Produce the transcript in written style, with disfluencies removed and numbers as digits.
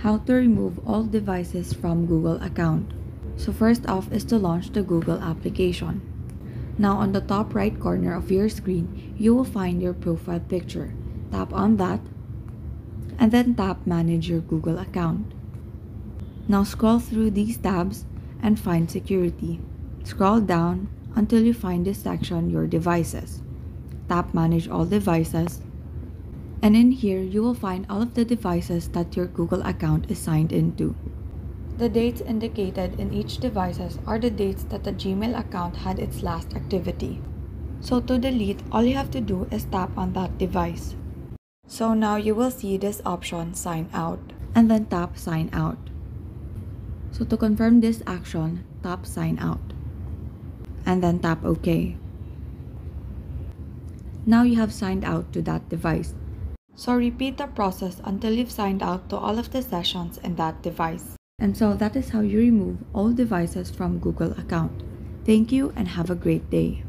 How to remove all devices from Google account. So first off is to launch the Google application. Now on the top right corner of your screen, you will find your profile picture. Tap on that and then tap Manage your Google account. Now scroll through these tabs and find Security. Scroll down until you find this section, Your Devices. Tap Manage all devices. And in here, you will find all of the devices that your Google account is signed into. The dates indicated in each devices are the dates that the Gmail account had its last activity. So to delete, all you have to do is tap on that device. So now you will see this option, Sign Out, and then tap Sign Out. So to confirm this action, tap Sign Out, and then tap OK. Now you have signed out to that device. So repeat the process until you've signed out to all of the sessions in that device. And so that is how you remove all devices from Google account. Thank you and have a great day.